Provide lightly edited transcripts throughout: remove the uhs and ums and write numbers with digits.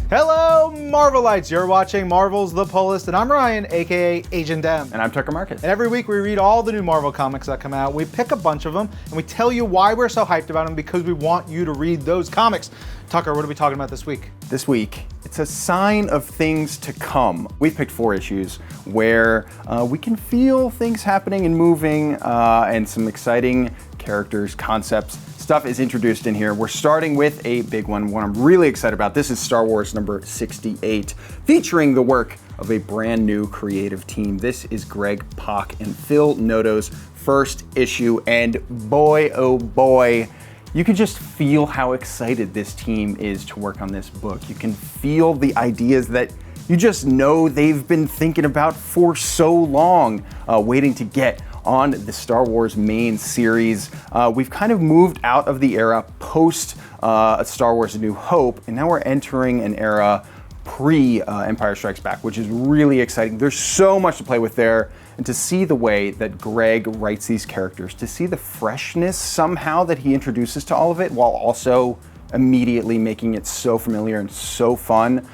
Hello, Marvelites! You're watching Marvel's The Pull List, and I'm Ryan, aka Agent M. And I'm Tucker Marcus. And every week we read all the new Marvel comics that come out. We pick a bunch of them, and we tell you why we're so hyped about them, because we want you to read those comics. Tucker, what are we talking about this week? This week, it's a sign of things to come. We've picked 4 issues where we can feel things happening and moving, and some exciting characters, concepts, stuff is introduced in here. We're starting with a big one I'm really excited about. This is Star Wars number 68, featuring the work of a brand new creative team. This is Greg Pak and Phil Noto's first issue, and boy, oh boy, you can just feel how excited this team is to work on this book. You can feel the ideas that you just know they've been thinking about for so long, waiting to get on the Star Wars main series. We've kind of moved out of the era post Star Wars A New Hope, and now we're entering an era pre-Empire Strikes Back, which is really exciting. There's so much to play with there, and to see the way that Greg writes these characters, to see the freshness somehow that he introduces to all of it, while also immediately making it so familiar and so fun,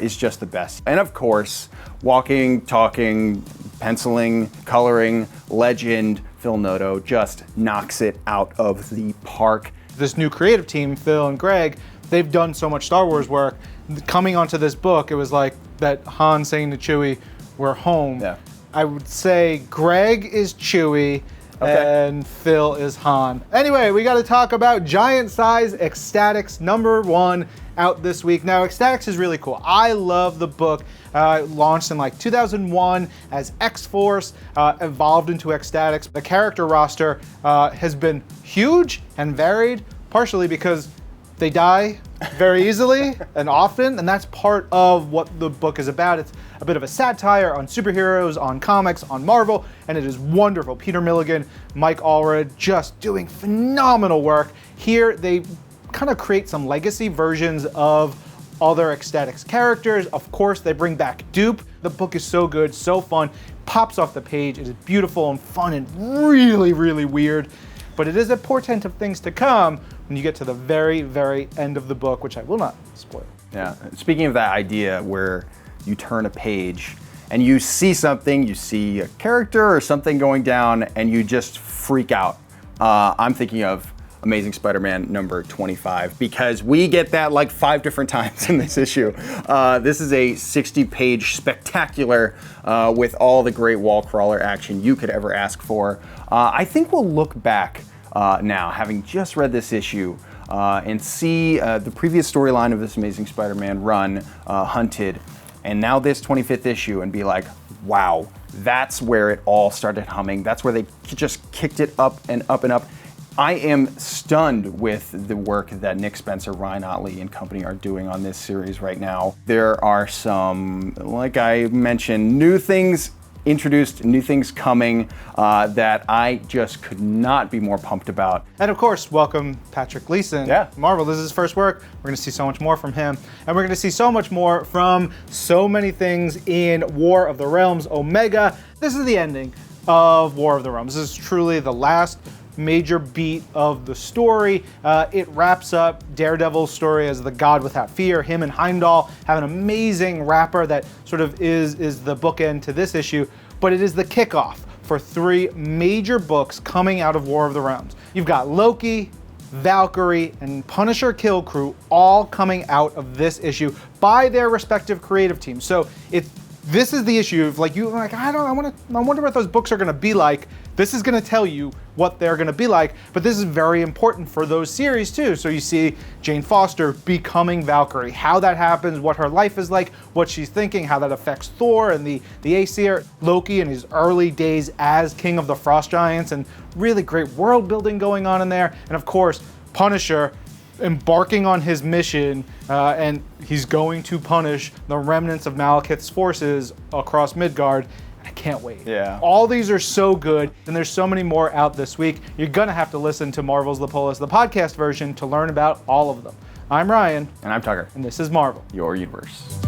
is just the best. And of course, walking, talking, penciling, coloring, legend, Phil Noto just knocks it out of the park. This new creative team, Phil and Greg, they've done so much Star Wars work. Coming onto this book, it was like that Han saying to Chewie, "We're home." Yeah. I would say Greg is Chewie, and Phil is Han. Anyway, we got to talk about Giantsized Ecstatics #1 out this week. Now, X-STATIX is really cool. I love the book. Launched in like 2001 as X-Force, evolved into X-STATIX. The character roster has been huge and varied, partially because they die very easily and often, and that's part of what the book is about. It's a bit of a satire on superheroes, on comics, on Marvel, and it is wonderful. Peter Milligan, Mike Allred, just doing phenomenal work. Here, they kind of create some legacy versions of other X-STATIX characters. Of course, they bring back Dupe. The book is so good, so fun, pops off the page. It is beautiful and fun and really, really weird. But it is a portent of things to come when you get to the very, very end of the book, which I will not spoil. Yeah, speaking of that idea where you turn a page and you see something, you see a character or something going down, and you just freak out. I'm thinking of Amazing Spider-Man number 25, because we get that like 5 different times in this issue. This is a 60-page spectacular with all the great wall crawler action you could ever ask for. I think we'll look back now, having just read this issue, and see the previous storyline of this Amazing Spider-Man run, Hunted, and now this 25th issue, and be like, wow, that's where it all started humming. That's where they just kicked it up and up and up. I am stunned with the work that Nick Spencer, Ryan Ottley, and company are doing on this series right now. There are some, like I mentioned, new things introduced, new things coming that I just could not be more pumped about. And of course, welcome Patrick Gleason. Yeah. Marvel, this is his first work. We're gonna see so much more from him. And we're gonna see so much more from so many things in War of the Realms Omega. This is the ending of War of the Realms. This is truly the last major beat of the story. It wraps up Daredevil's story as the God Without Fear. Him and Heimdall have an amazing wrapper that sort of is the bookend to this issue, but it is the kickoff for 3 major books coming out of War of the Realms. You've got Loki, Valkyrie, and Punisher Kill Crew all coming out of this issue by their respective creative teams. So this is the issue of I wonder what those books are gonna be like. This is gonna tell you what they're gonna be like, but this is very important for those series too. So you see Jane Foster becoming Valkyrie, how that happens, what her life is like, what she's thinking, how that affects Thor and the Aesir, Loki in his early days as King of the Frost Giants, and really great world building going on in there. And of course, Punisher embarking on his mission, and he's going to punish the remnants of Malekith's forces across Midgard. I can't wait. Yeah. All these are so good, and there's so many more out this week. You're gonna have to listen to Marvel's The Pull List, the podcast version, to learn about all of them. I'm Ryan. And I'm Tucker. And this is Marvel, Your universe.